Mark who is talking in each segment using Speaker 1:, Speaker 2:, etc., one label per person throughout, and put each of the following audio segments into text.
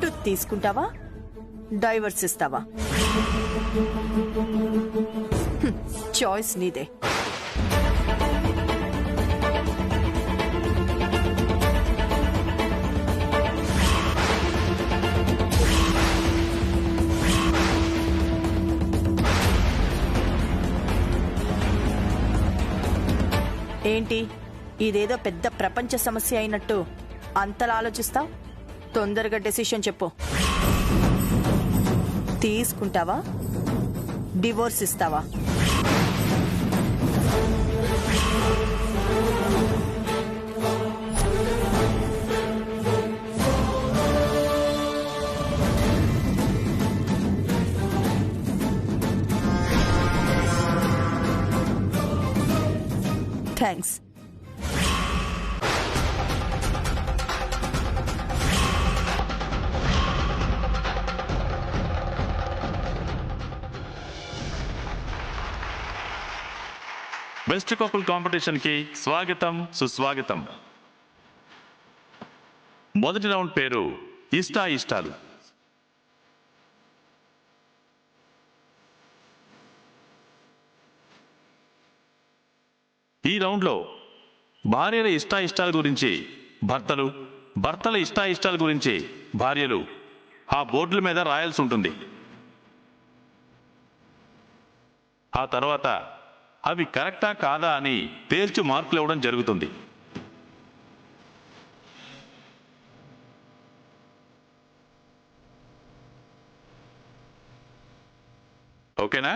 Speaker 1: Bluetooth తీసుకుంటావా, divorce ఇస్తావా? Choice నీదే. ఏంటి, ఇదేదో పెద్ద ప్రపంచ సమస్య అయినట్టు అంతలా ఆలోచిస్తావు? తొందరగా డెసిషన్ చెప్పు. తీసుకుంటావా, డివోర్స్ ఇస్తావా? థ్యాంక్స్.
Speaker 2: బెస్ట్ కపుల్ కాంపిటీషన్ కి స్వాగతం, సుస్వాగతం. మొదటి రౌండ్ పేరు ఇష్టాలు. ఈ రౌండ్లో భార్యల ఇష్టాల గురించి భర్తలు, భర్తల ఇష్టాల గురించి భార్యలు ఆ బోర్డుల మీద రాయాల్సి ఉంటుంది. ఆ తర్వాత అవి కరెక్టా కాదా అని తేల్చి మార్కులు ఇవ్వడం జరుగుతుంది. ఓకేనా?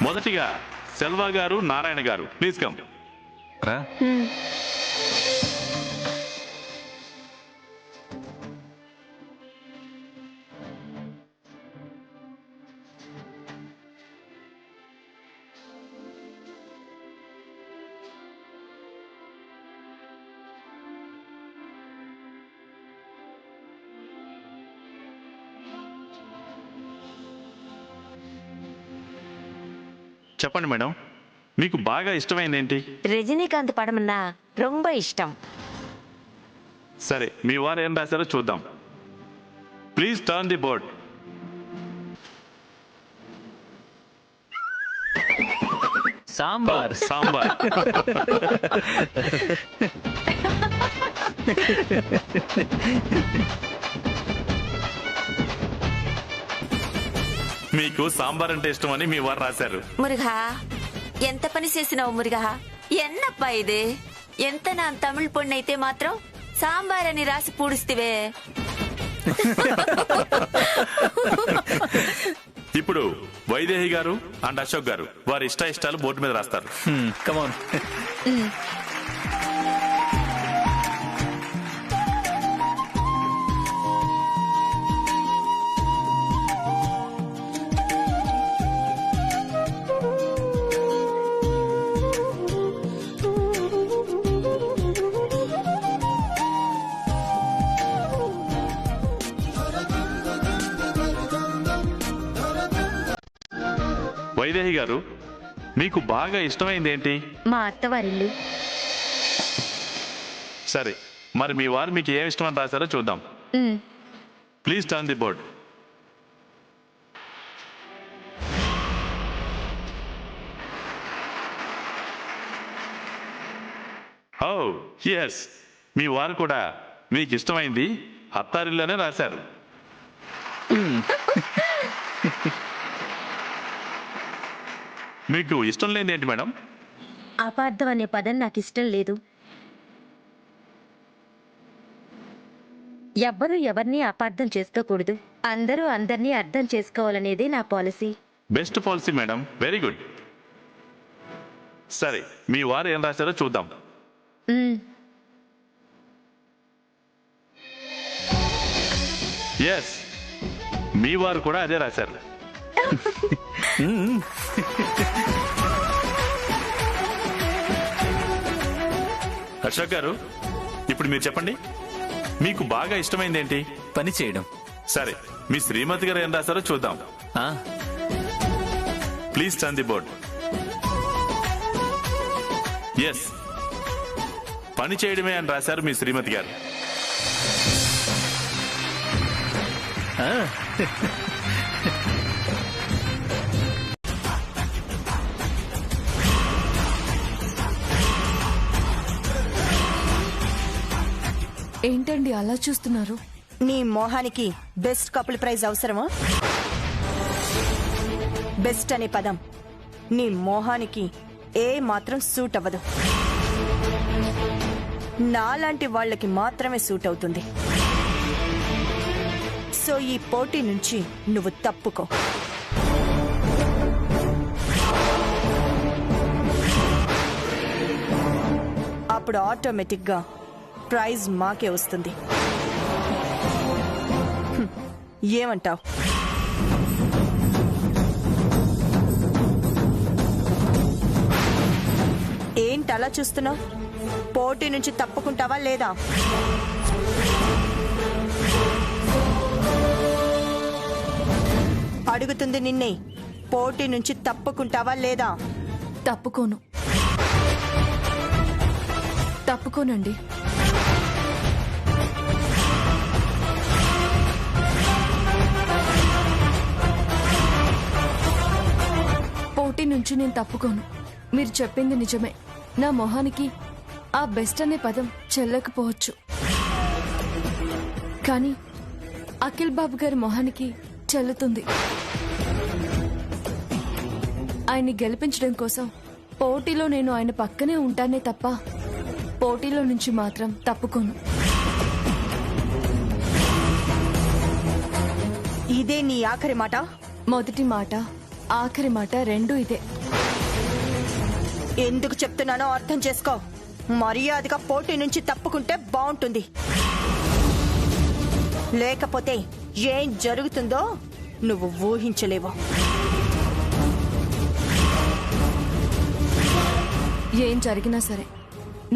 Speaker 2: మొదటిగా సెల్వా గారు, నారాయణ గారు, ప్లీజ్ కమ్. చెప్పండి మేడం, మీకు బాగా ఇష్టమైంది ఏంటి?
Speaker 3: రజనీకాంత్ పడమన్నా రొంబ ఇష్టం.
Speaker 2: సరే, మీ వారు ఏం రాశారో చూద్దాం. Please turn the board.
Speaker 4: Sambar.
Speaker 2: మీకు సాంబార్ అంటే ఇష్టమని మీ వారు రాశారు.
Speaker 3: మురుగా, ఎంత పని చేసినావు మురుగా? ఎన్నప్పా ఇది? ఎంత నా తమిళ పొన్నైతే మాత్రం సాంబార్ అని రాసి పూడిస్తే.
Speaker 2: ఇప్పుడు వైదేహి గారు అండ్ అశోక్ గారు వారి ఇష్టాలు బోర్డు మీద రాస్తారు.
Speaker 4: కమాన్.
Speaker 2: వైదేహి గారు, మీకు బాగా ఇష్టమైంది ఏంటి?
Speaker 3: మా అత్తవారిల్లు.
Speaker 2: సరే, మరి మీ వారు మీకు ఏమి ఇష్టమని రాశారో చూద్దాం. Please turn the board. Oh yes, మీ వారు కూడా మీకు ఇష్టమైంది అత్తారిల్లోనే రాశారు. మీకు ఇష్టం లేని ఏంటి మేడం?
Speaker 3: అపార్థం అనే పదం నాకు ఇష్టం లేదు. ఎవ్వరూ ఎవరిని అపార్థం చేసుకోకూడదు. అందరూ అందరినీ అర్థం చేసుకోవాలనేది నా policy.
Speaker 2: Best policy madam, very good. సరే, మీ వారు ఏం రాశారో చూద్దాం. ఎస్, మీ వారు కూడా అదే రాశారు. అశోక్ గారు, ఇప్పుడు మీరు చెప్పండి, మీకు బాగా ఇష్టమైంది ఏంటి?
Speaker 4: పని చేయడం.
Speaker 2: సరే, మీ శ్రీమతి గారు ఏం రాశారో చూద్దాం. Please turn the board. Yes, పని చేయడమే అని రాశారు మీ శ్రీమతి గారు.
Speaker 4: ఏంటండి అలా చూస్తున్నారు?
Speaker 1: నీ మోహానికి బెస్ట్ కపుల్ ప్రైజ్ అవసరమా? బెస్ట్ అనే పదం నీ మోహానికి ఏ మాత్రం సూట్ అవ్వదు. నాలాంటి వాళ్ళకి మాత్రమే సూట్ అవుతుంది. సో ఈ పోటీ నుంచి నువ్వు తప్పుకో. అప్పుడు ఆటోమేటిక్ గా ప్రైజ్ మాకే వస్తుంది. ఏమంటావ్? ఏంటి అలా చూస్తున్నావు? పోటీ నుంచి తప్పుకుంటావా లేదా? అడుగుతుంది నిన్నే. పోటీ నుంచి తప్పుకుంటావా లేదా?
Speaker 4: తప్పుకోనండి. పోటీ నుంచి నేను తప్పుకోను. మీరు చెప్పింది నిజమే. నా మొహానికి ఆ బెస్ట్ అనే పదం చెల్లకపోవచ్చు, కానీ అఖిల్ బాబు గారి మొహానికి చెల్లుతుంది. ఆయన్ని గెలిపించడం కోసం పోటీలో నేను ఆయన పక్కనే ఉంటానే తప్ప పోటీలో నుంచి మాత్రం తప్పుకోను.
Speaker 1: ఇదే నీ ఆఖరి మాట?
Speaker 4: మొదటి మాట, ఆఖరి మాట రెండూ ఇదే.
Speaker 1: ఎందుకు చెప్తున్నానో అర్థం చేసుకో. మర్యాదగా పోటీ నుంచి తప్పుకుంటే బాగుంటుంది. లేకపోతే ఏం జరుగుతుందో నువ్వు ఊహించలేవు.
Speaker 4: ఏం జరిగినా సరే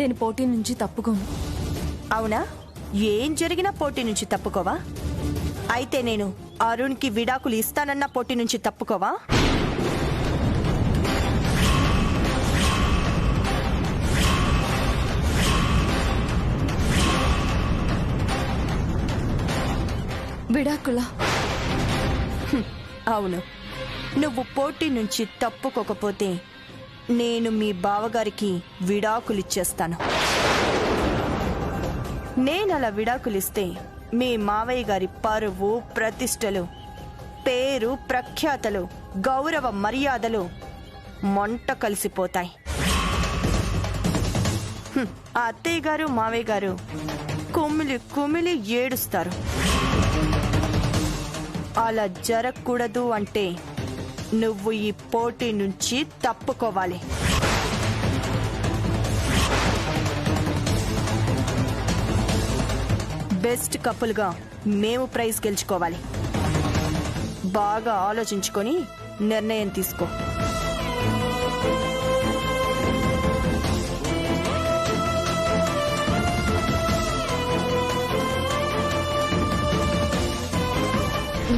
Speaker 4: నేను పోటీ నుంచి తప్పుకోను.
Speaker 1: అవునా? ఏం జరిగినా పోటీ నుంచి తప్పుకోవా? అయితే నేను అరుణ్కి విడాకులు ఇస్తానన్న పోటీ నుంచి తప్పుకోవా?
Speaker 4: విడాకులా?
Speaker 1: అవును. నువ్వు పోటీ నుంచి తప్పుకోకపోతే నేను మీ బావగారికి విడాకులిచ్చేస్తాను. నేనలా విడాకులిస్తే మీ మావయ్య గారి పరువు, ప్రతిష్టలు, పేరు, ప్రఖ్యాతలు, గౌరవ మర్యాదలు మంట కలిసిపోతాయి. ఆ అత్తయ్య గారు, మావయ్య గారు కుమిలి కుమిలి ఏడుస్తారు. అలా జరగకూడదు అంటే నువ్వు ఈ పోటీ నుంచి తప్పుకోవాలి. బెస్ట్ కపుల్గా మేము ప్రైజ్ గెలుచుకోవాలి. బాగా ఆలోచించుకొని నిర్ణయం తీసుకో.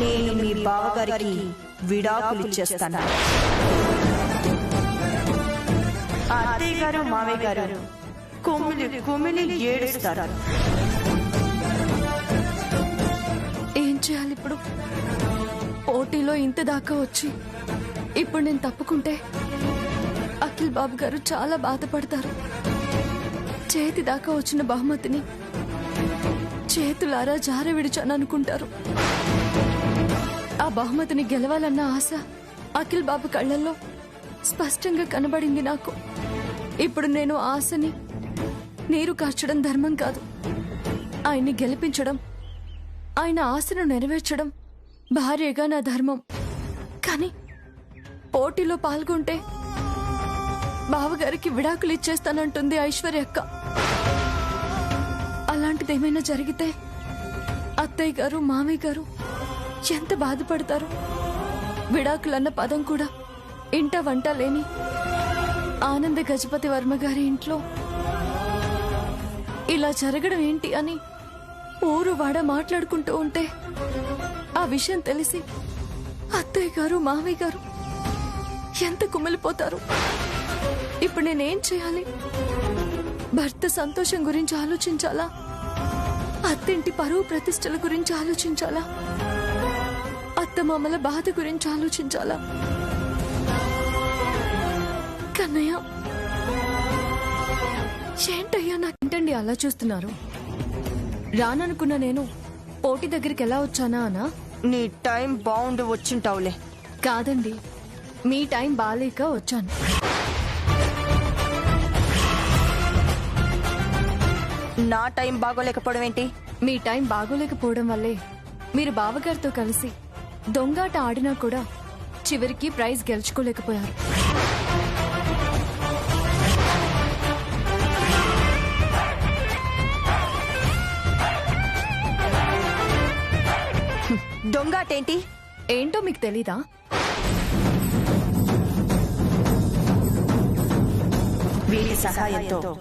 Speaker 1: నేను మీ బావగారికి విడాకులు ఇచ్చేస్తాను. అత్తయ్య గారు, మావయ్య గారు కుమిలి కుమిలి ఏడుస్తారు.
Speaker 4: ఏం చేయాలి ఇప్పుడు? పోటీలో ఇంత దాకా వచ్చి ఇప్పుడు నేను తప్పుకుంటే అఖిల్ బాబు గారు చాలా బాధపడతారు. చేతి దాకా వచ్చిన బహుమతిని చేతులారా జార విడిచాననుకుంటారు. ఆ బహుమతిని గెలవాలన్న ఆశ అఖిల్ బాబు కళ్ళల్లో స్పష్టంగా కనబడింది నాకు. ఇప్పుడు నేను ఆశని నీరు కార్చడం ధర్మం కాదు. ఆయన్ని గెలిపించడం, ఆయన ఆశను నెరవేర్చడం భార్యగా నా ధర్మం. కానీ పోటీలో పాల్గొంటే బావగారికి విడాకులు ఇచ్చేస్తానంటుంది ఐశ్వర్య అక్క. అలాంటిదేమైనా జరిగితే అత్తయ్య గారు, మామయ్య గారు ఎంత బాధపడతారు. విడాకులన్న పదం కూడా ఇంట వంట లేని ఆనంద గజపతి వర్మ గారి ఇంట్లో ఇలా జరగడం ఏంటి అని ఊరు వాడ మాట్లాడుకుంటూ ఉంటే ఆ విషయం తెలిసి అత్తయ్య గారు, మామయ్య గారు ఎంత కుమిలిపోతారు. ఇప్పుడు నేనేం చేయాలి? భర్త సంతోషం గురించి ఆలోచించాలా, అత్తింటి పరువు ప్రతిష్టల గురించి ఆలోచించాలా, అత్తమామల బాధ గురించి ఆలోచించాలా? కన్నయ్య, ఏంటయ్యా నాకేంటండి అలా చూస్తున్నారు? రాననుకున్న నేను పోటీ దగ్గరికి ఎలా వచ్చానా అనా?
Speaker 1: నీ టైం బాగుండి వచ్చింటావులే.
Speaker 4: కాదండి, మీ టైం బాలేక వచ్చాను.
Speaker 1: నా టైం బాగోలేకపోవడం ఏంటి?
Speaker 4: మీ టైం బాగోలేకపోవడం వల్లే మీరు బావగారితో కలిసి దొంగాట ఆడినా కూడా చివరికి ప్రైజ్ గెలుచుకోలేకపోయారు.
Speaker 1: దొంగాటేంటి?
Speaker 4: ఏంటో మీకు తెలీదా?
Speaker 1: వీరి సహాయంతో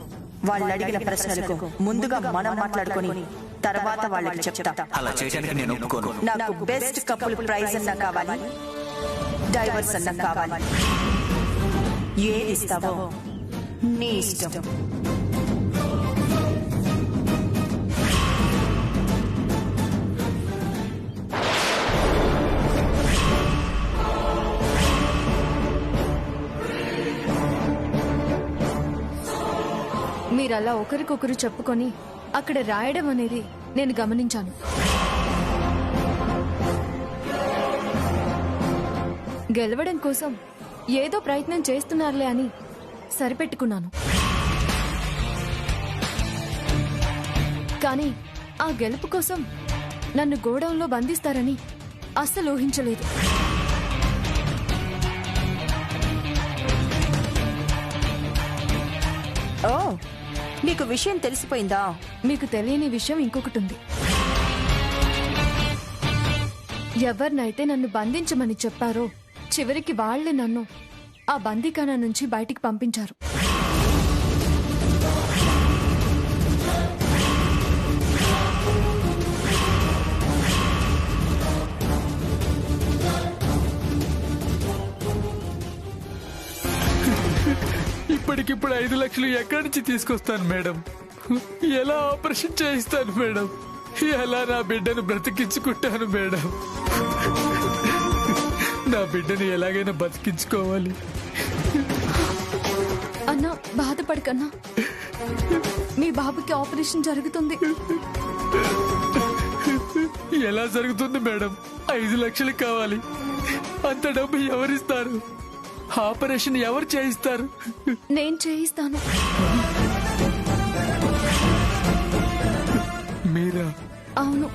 Speaker 1: వాళ్ళు అడిగిన ప్రశ్నలకు ముందుగా మనం మాట్లాడుకొని తర్వాత వాళ్ళకి చెప్తా.
Speaker 5: అలా చేయడానికి నేను ఒప్పుకోను.
Speaker 1: నాకు బెస్ట్ కపుల్ ప్రైజ్ అన్నా కావాలి, డైవర్స్ అన్నా కావాలి. ఏది ఇస్తావో నీ ఇష్టం.
Speaker 4: మీరలా ఒకరికొకరు చెప్పుకొని అక్కడ రాయడం అనేది నేను గమనించాను. గెలవడం కోసం ఏదో ప్రయత్నం చేస్తున్నారులే అని సరిపెట్టుకున్నాను. కానీ ఆ గెలుపు కోసం నన్ను గోడౌన్లో బంధిస్తారని అస్సలు ఊహించలేదు.
Speaker 1: ఓ, నీకు విషయం తెలిసిపోయిందా?
Speaker 4: మీకు తెలియని విషయం ఇంకొకటి ఉంది. ఎవరినైతే నన్ను బంధించమని చెప్పారో చివరికి వాళ్లే నన్ను ఆ బందీఖానా నుంచి బయటికి పంపించారు.
Speaker 6: ఇప్పటికిప్పుడు 5 లక్షలు ఎక్కడి నుంచి తీసుకొస్తాను మేడం? ఎలా ఆపరేషన్ చేయిస్తాను మేడం? ఎలా నా బిడ్డను బ్రతికించుకుంటాను మేడం? నా బిడ్డను ఎలాగైనా బతికించుకోవాలి.
Speaker 4: అన్నా, బాధపడకన్నా, మీ బాబుకి ఆపరేషన్ జరుగుతుంది.
Speaker 6: ఎలా జరుగుతుంది మేడం? 5 లక్షలు కావాలి. అంత డబ్బు ఎవరిస్తారు? ఆపరేషన్ ఎవరు చేయిస్తారు?
Speaker 4: నేను చేయిస్తాను.
Speaker 6: మీరా?
Speaker 4: అవును.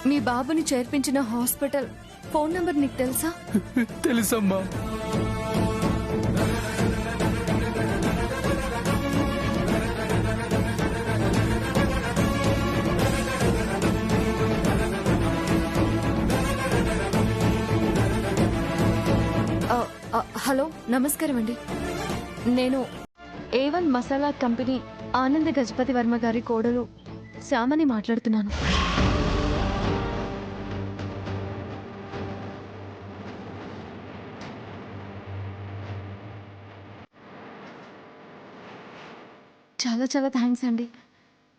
Speaker 4: మీ బాబుని చేర్పించిన హాస్పిటల్ ఫోన్ నంబర్ నీకు తెలుసా?
Speaker 6: తెలుసమ్మా.
Speaker 4: హలో, నమస్కారం అండి. నేను A1 మసాలా కంపెనీ ఆనంద గజపతి వర్మ గారి కోడలు శ్యామని మాట్లాడుతున్నాను. చాలా చాలా థ్యాంక్స్ అండి.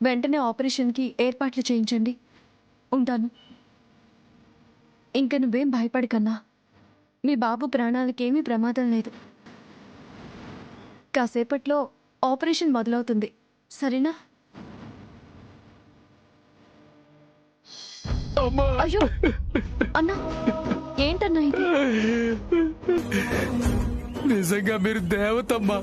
Speaker 4: వెంటనే ఆపరేషన్కి ఏర్పాట్లు చేయించండి. ఉంటాను. ఇంక నువ్వేం భయపడకన్నా, మీ బాబు ప్రాణాలకేమీ ప్రమాదం లేదు. కాసేపట్లో ఆపరేషన్ మొదలవుతుంది, సరేనా? అయ్యో అన్నా, ఏంటన్నా ఇది?
Speaker 6: నిజంగా మీరు దేవతమ్మా.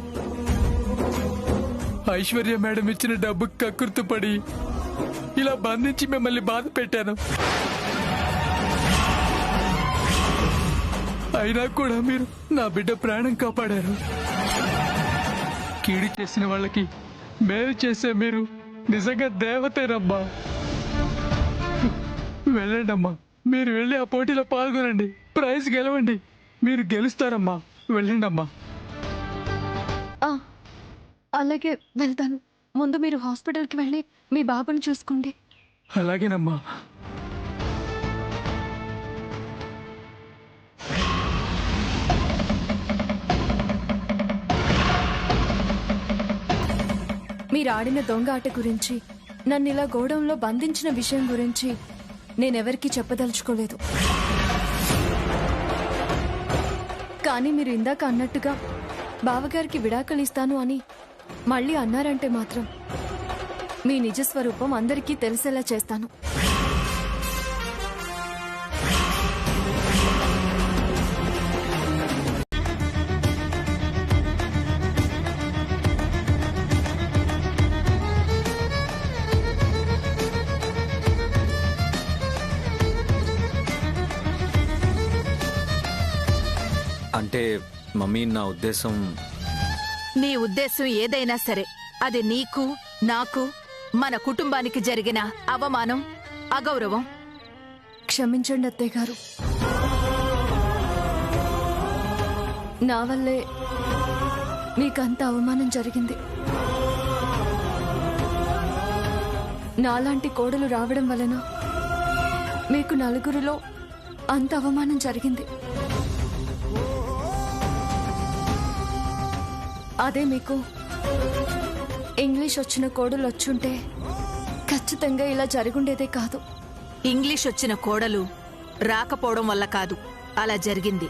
Speaker 6: ఐశ్వర్య మేడం ఇచ్చిన డబ్బు కక్కుర్తుపడి ఇలా బంధించి మిమ్మల్ని బాధ పెట్టాను. అయినా కూడా మీరు నా బిడ్డ ప్రాణం కాపాడారు. కీడి చేసిన వాళ్ళకి మేలు చేసే మీరు నిజంగా దేవతేనమ్మా. వెళ్ళండమ్మా, మీరు వెళ్ళి ఆ పోటీలో పాల్గొనండి, ప్రైజ్ గెలవండి. మీరు గెలుస్తారమ్మా. వెళ్ళండమ్మా.
Speaker 4: అలాగే వెళ్తాను. ముందు మీరు హాస్పిటల్కి వెళ్ళి మీ బాబుని చూసుకోండి.
Speaker 6: అలాగేనమ్మా.
Speaker 4: మీరు ఆడిన దొంగ ఆట గురించి, నన్ను ఇలా గోడౌన్లో బంధించిన విషయం గురించి నేనెవరికీ చెప్పదలుచుకోలేదు. కానీ మీరు ఇందాక అన్నట్టుగా బావగారికి విడాకులు ఇస్తాను అని మళ్ళీ అన్నారంటే మాత్రం మీ నిజస్వరూపం అందరికీ తెలిసేలా చేస్తాను.
Speaker 5: అంటే మమ్మీ, నా ఉద్దేశం...
Speaker 1: నీ ఉద్దేశం ఏదైనా సరే, అది నీకు, నాకు, మన కుటుంబానికి జరిగిన అవమానం, అగౌరవం.
Speaker 4: క్షమించండి అత్తయ్య గారు. నా వల్లే మీకంత అవమానం జరిగింది. నాలాంటి కోడలు రావడం వలన మీకు నలుగురిలో అంత అవమానం జరిగింది. అదే మీకు ఇంగ్లీష్ వచ్చిన కోడలు వచ్చుంటే ఖచ్చితంగా ఇలా జరుగుండేదే కాదు.
Speaker 1: ఇంగ్లీష్ వచ్చిన కోడలు రాకపోవడం వల్ల కాదు అలా జరిగింది.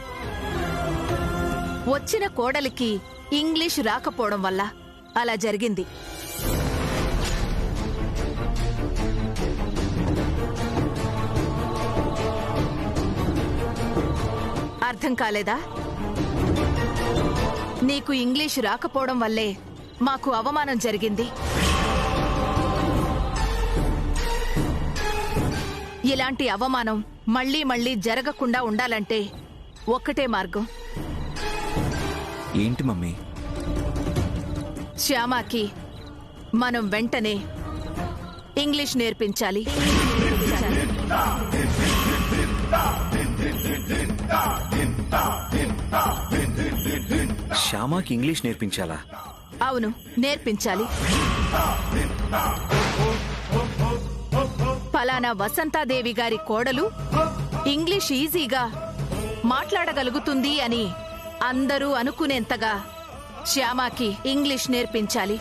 Speaker 1: వచ్చిన కోడలికి ఇంగ్లీష్ రాకపోవడం వల్ల అలా జరిగింది. అర్థం కాలేదా? నీకు ఇంగ్లీష్ రాకపోవడం వల్లే మాకు అవమానం జరిగింది. ఇలాంటి అవమానం మళ్లీ మళ్లీ జరగకుండా ఉండాలంటే ఒక్కటే మార్గం.
Speaker 5: ఏంటి మమ్మీ?
Speaker 1: శ్యామకి మనం వెంటనే ఇంగ్లీష్ నేర్పించాలి.
Speaker 5: శ్యామకి ఇంగ్లీష్ నేర్పించాలా?
Speaker 1: అవును, నేర్పించాలి. ఫలానా వసంతాదేవి గారి కోడలు ఇంగ్లీష్ ఈజీగా మాట్లాడగలుగుతుంది అని అందరూ అనుకునేంతగా శ్యామకి ఇంగ్లీష్ నేర్పించాలి.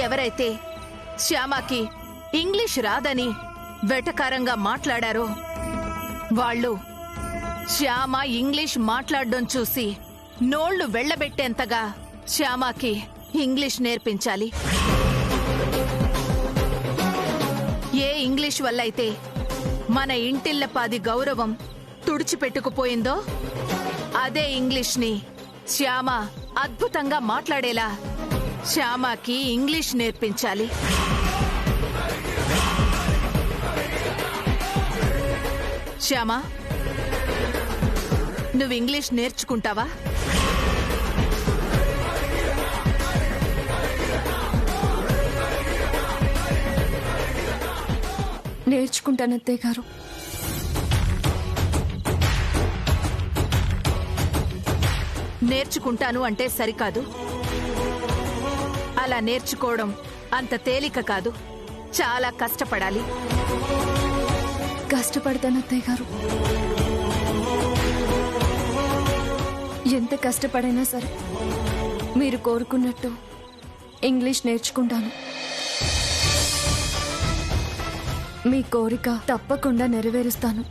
Speaker 1: ఎవరైతే శ్యామకి ఇంగ్లీష్ రాదని వెటకారంగా మాట్లాడారో వాళ్ళు శ్యామ ఇంగ్లీష్ మాట్లాడడం చూసి నోళ్లు వెళ్లబెట్టేంతగా శ్యామకి ఇంగ్లీష్ నేర్పించాలి. ఏ ఇంగ్లీష్ వల్ల అయితే మన ఇంటిల్లపాది గౌరవం తుడిచిపెట్టుకుపోయిందో అదే ఇంగ్లీష్ ని శ్యామ అద్భుతంగా మాట్లాడేలా శ్యామకి ఇంగ్లీష్ నేర్పించాలి. శ్యామ, నువ్వు ఇంగ్లీష్ నేర్చుకుంటావా?
Speaker 4: నేర్చుకుంటాను అత్తయ్య గారు.
Speaker 1: నేర్చుకుంటాను అంటే సరికాదు. అలా నేర్చుకోవడం అంత తేలిక కాదు. చాలా కష్టపడాలి.
Speaker 4: కష్టపడతాను అత్తయ్య గారు. ఎంత కష్టపడైనా సరే మీరు కోరుకున్నట్టు ఇంగ్లీష్ నేర్చుకుంటాను. మీ కోరిక తప్పకుండా నెరవేరుస్తాను.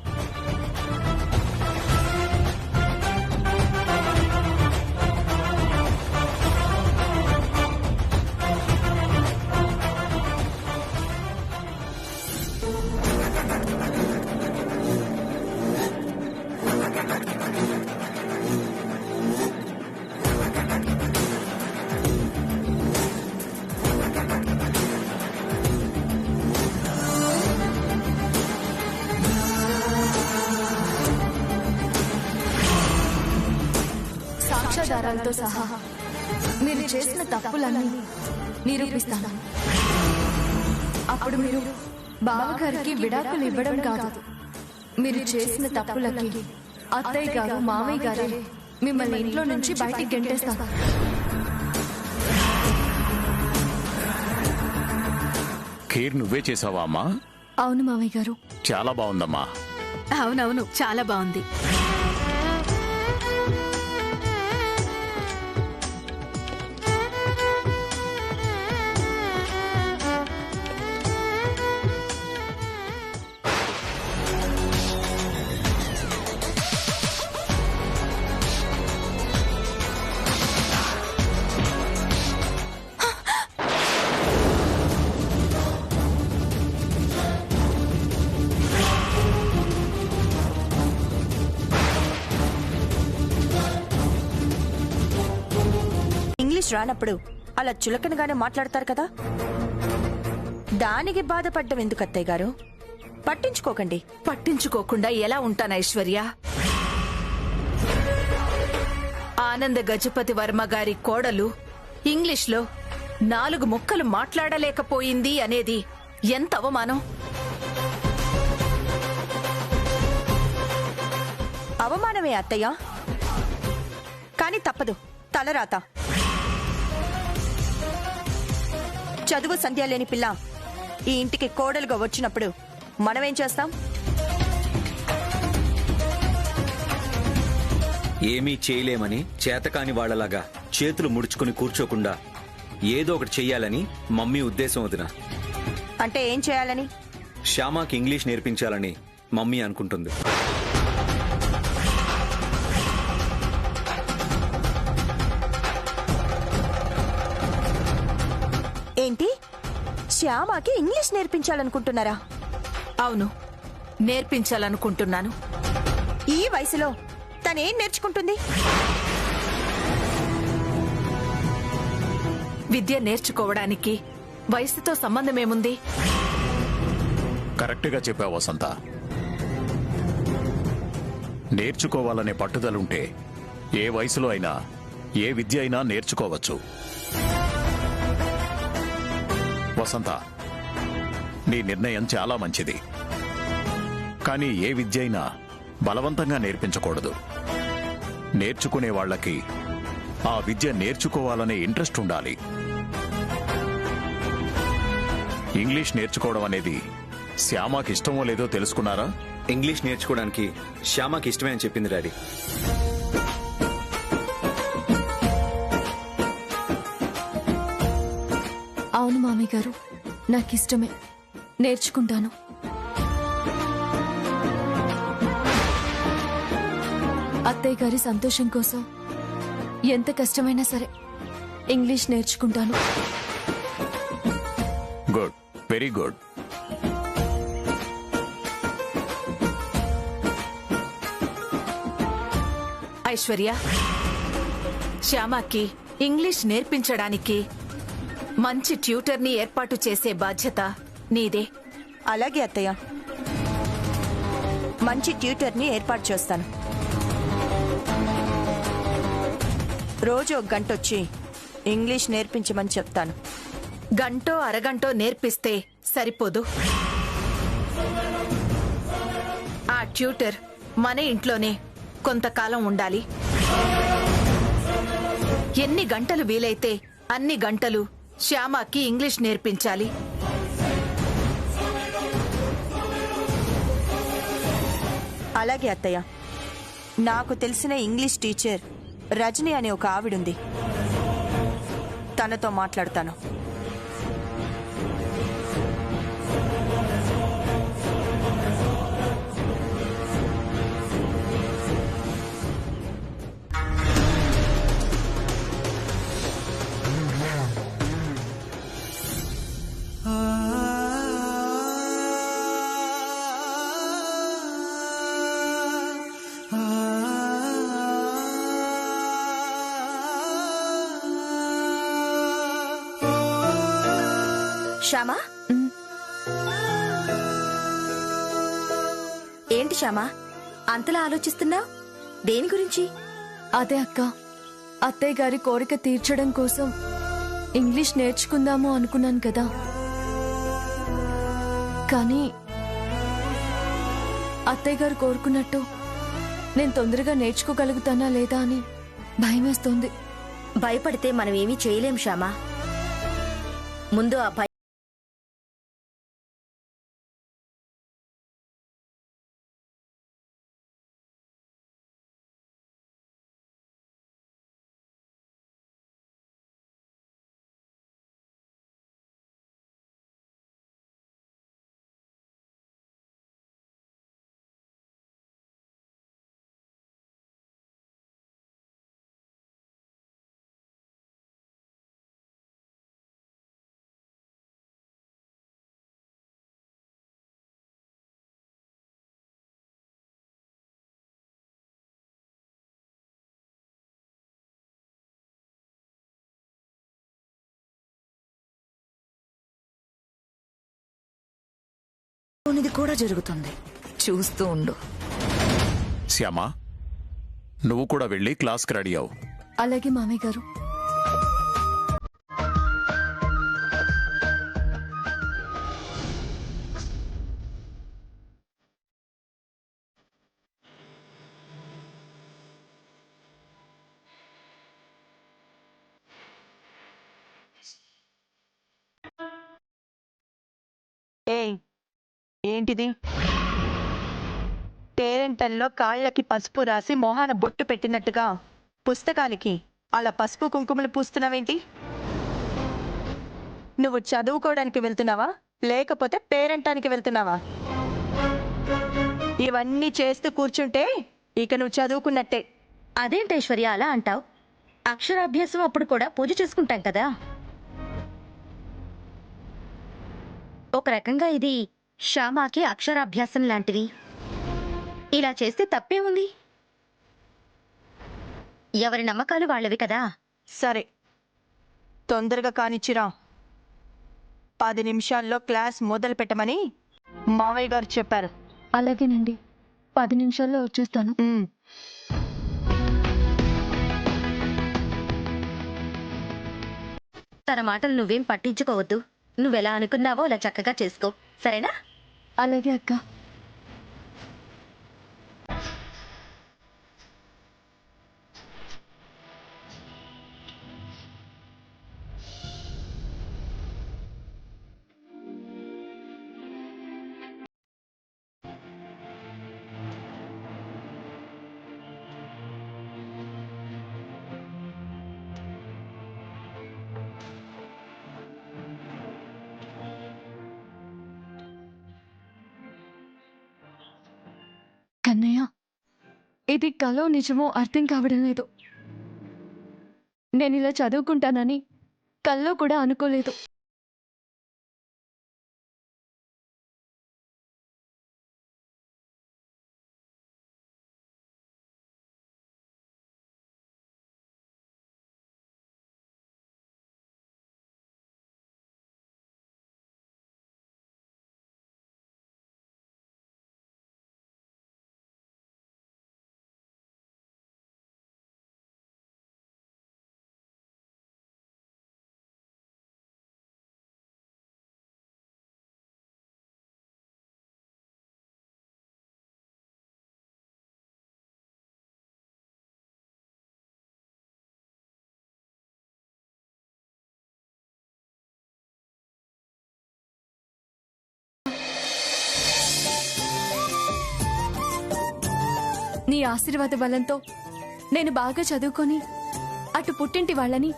Speaker 4: సాక్ష్యాధారాలతో సహా మీరు చేసిన తప్పులన్నీ నిరూపిస్తాను. అప్పుడు మీరు బావగారికి విడాకులు ఇవ్వడం కాదు, మీరు చేసిన తప్పులకి అత్తయ్య గారు, మామయ్య గారే మిమ్మల్ని ఇంట్లో నుంచి బయటికి గెంటేస్తారు.
Speaker 7: ఖీర్ నువ్వే చేసావా అమ్మా?
Speaker 4: అవును మామయ్య గారు.
Speaker 7: చాలా బాగుందమ్మా.
Speaker 1: అవునవును, చాలా బాగుంది. ఇంగ్లీష్ రానప్పుడు అలా చులకనగానే మాట్లాడతారు కదా, దానికి బాధపడ్డం ఎందుకు అత్తయ్య గారు? పట్టించుకోకండి.
Speaker 8: పట్టించుకోకుండా ఎలా ఉంటాను ఐశ్వర్య? ఆనంద గజపతి వర్మ గారి కోడలు ఇంగ్లీష్లో 4 ముక్కలు మాట్లాడలేకపోయింది అనేది ఎంత అవమానం!
Speaker 1: అవమానమే అత్తయ్య, కానీ తప్పదు, తలరాత. చదువు సంధ్య లేని పిల్ల ఈ ఇంటికి కోడలుగా వచ్చినప్పుడు మనమేం చేస్తాం?
Speaker 5: ఏమీ చేయలేమని చేతకాని వాళ్లలాగా చేతులు ముడుచుకుని కూర్చోకుండా ఏదో ఒకటి చెయ్యాలని మమ్మీ ఉద్దేశం వదిన.
Speaker 1: అంటే ఏం చేయాలని?
Speaker 5: శ్యామకి ఇంగ్లీష్ నేర్పించాలని మమ్మీ అనుకుంటుంది.
Speaker 1: ఏంటి, శ్యామకి ఇంగ్లీష్ నేర్పించాలనుకుంటున్నారా?
Speaker 8: అవును, నేర్పించాలనుకుంటున్నాను.
Speaker 1: ఈ వయసులో తనేం నేర్చుకుంటుంది?
Speaker 8: విద్య నేర్చుకోవడానికి వయసుతో సంబంధమేముంది?
Speaker 7: కరెక్ట్గా చెప్పావు వసంత. నేర్చుకోవాలనే పట్టుదలుంటే ఏ వయసులో అయినా ఏ విద్య అయినా నేర్చుకోవచ్చు. వసంత, నీ నిర్ణయం చాలా మంచిది. కానీ ఏ విద్య అయినా బలవంతంగా నేర్పించకూడదు. నేర్చుకునే వాళ్ళకి ఆ విద్య నేర్చుకోవాలనే ఇంట్రెస్ట్ ఉండాలి. ఇంగ్లీష్ నేర్చుకోవడం అనేది శ్యామకి ఇష్టమో లేదో తెలుసుకున్నారా?
Speaker 5: ఇంగ్లీష్ నేర్చుకోవడానికి శ్యామకి ఇష్టమే అని చెప్పింది డాడీ.
Speaker 4: అవును మామయ్య గారు, నాకిష్టమే, నేర్చుకుంటాను. అత్తయ్య గారి సంతోషం కోసం ఎంత కష్టమైనా సరే ఇంగ్లీష్ నేర్చుకుంటాను.
Speaker 7: Good, very good.
Speaker 8: ఐశ్వర్య, శ్యామకి ఇంగ్లీష్ నేర్పించడానికి మంచి ట్యూటర్ని ఏర్పాటు చేసే బాధ్యత నీదే.
Speaker 1: అలాగే అత్తయ్య, మంచి ట్యూటర్ని ఏర్పాటు చేస్తాను. రోజు 1 గంటొచ్చి ఇంగ్లీష్ నేర్పించమని చెప్తాను.
Speaker 8: గంటో అరగంటో నేర్పిస్తే సరిపోదు. ఆ ట్యూటర్ మన ఇంట్లోనే కొంతకాలం ఉండాలి. ఎన్ని గంటలు వీలైతే అన్ని గంటలు శ్యామకి ఇంగ్లీష్ నేర్పించాలి.
Speaker 1: అలాగే అత్తయ్య, నాకు తెలిసిన ఇంగ్లీష్ టీచర్ రజని అనే ఒక ఆవిడుంది, తనతో మాట్లాడతాను.
Speaker 3: శ్యామా, ఏంటి శ్యామా అంతలా ఆలోచిస్తున్నావు? దేని గురించి?
Speaker 4: అదే అక్క, అత్తయ్య గారి కోరిక తీర్చడం కోసం ఇంగ్లీష్ నేర్చుకుందాము అనుకున్నాను కదా, కానీ అత్తయ్య గారు కోరుకున్నట్టు నేను తొందరగా నేర్చుకోగలుగుతానా లేదా అని భయమేస్తోంది.
Speaker 3: భయపడితే మనం ఏమీ చేయలేం శ్యామా. ముందు ఆ
Speaker 9: ఇది కూడా జరుగుతుంది. చూస్తూ ఉండు.
Speaker 7: శ్యామ, నువ్వు కూడా వెళ్ళి క్లాస్కి రెడీ అవు.
Speaker 4: అలాగే మామయ్య గారు.
Speaker 1: ఏంటిది? పేరెంటల్లో కాళ్ళకి పసుపు రాసి మొహాన బొట్టు పెట్టినట్టుగా పుస్తకానికి అలా పసుపు కుంకుమలు పూస్తున్నావేంటి? నువ్వు చదువుకోవడానికి వెళ్తున్నావా లేకపోతే పేరెంటానికి వెళ్తున్నావా? ఇవన్నీ చేస్తూ కూర్చుంటే ఇక నువ్వు చదువుకున్నట్టే.
Speaker 10: అదేంటైశ్వర్య అలా అంటావు? అక్షరాభ్యాసం అప్పుడు కూడా పూజ చేసుకుంటాం కదా. ఒక రకంగా ఇది శ్యామాకి అక్షరాభ్యాసం లాంటిది. ఇలా చేస్తే తప్పే ఉంది. ఎవరి నమ్మకాలు వాళ్ళవి కదా.
Speaker 1: సరే, తొందరగా కానిచ్చిరా. 10 నిమిషాల్లో క్లాస్ మొదలు పెట్టమని మావయ్య గారు చెప్పారు.
Speaker 4: అలాగేనండి, 10 నిమిషాల్లో వచ్చేస్తాను.
Speaker 10: తన మాటలు నువ్వేం పట్టించుకోవద్దు. నువ్వెలా అనుకున్నావో అలా చక్కగా చేసుకో, సరేనా?
Speaker 4: అలాగే అక్క. కన్నయ్య, ఇది కలో నిజమో అర్థం కావడం లేదు. నేను ఇలా చదువుకుంటానని కల్లో కూడా అనుకోలేదు. నీ ఆశీర్వాద బలంతో నేను బాగా చదువుకొని అటు పుట్టింటి వాళ్ళని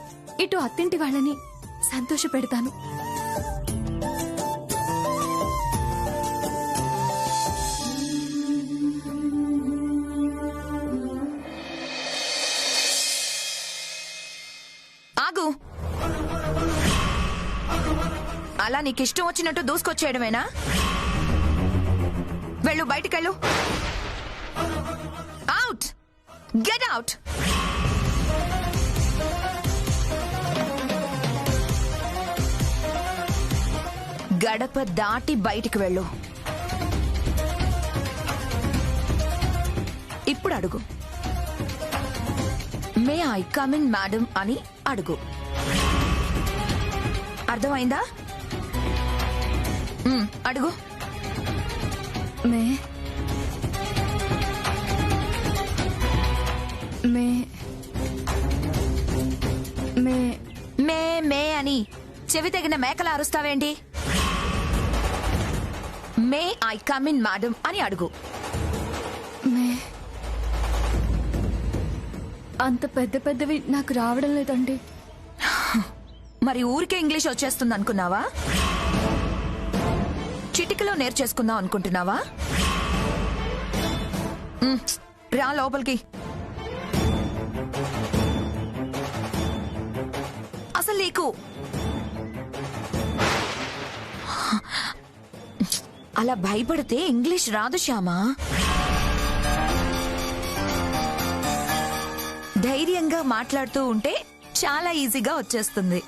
Speaker 4: ఇటు అత్తింటి వాళ్ళని సంతోష పెడతాను.
Speaker 9: ఆగు. అలా నీకిష్టం వచ్చినట్టు దూసుకొచ్చేయడమేనా? వెళ్ళు, బయటికెళ్ళు. Out, get out. గడప దాటి బయటికి వెళ్ళు. ఇప్పుడు అడుగు. మే ఐ కమ్ ఇన్ మేడం అని అడుగు. అర్థమైందా? అడుగు.
Speaker 4: మే మే మే
Speaker 9: మే మే అని చెవి తెగిన మేకలా అరుస్తావేంటి? May I come in madam అని అడుగు.
Speaker 4: మే అంత పెద్ద పెద్దవి నాకు రావడం లేదండి.
Speaker 9: మరి ఊరికే ఇంగ్లీష్ వచ్చేస్తుంది అనుకున్నావా? చిటికలో నేర్చేసుకుందాం అనుకుంటున్నావా? రా లోపలికి. అసలు నీకు అలా భయపడితే ఇంగ్లీష్ రాదు శ్యామా. ధైర్యంగా మాట్లాడుతూ ఉంటే చాలా ఈజీగా వచ్చేస్తుంది.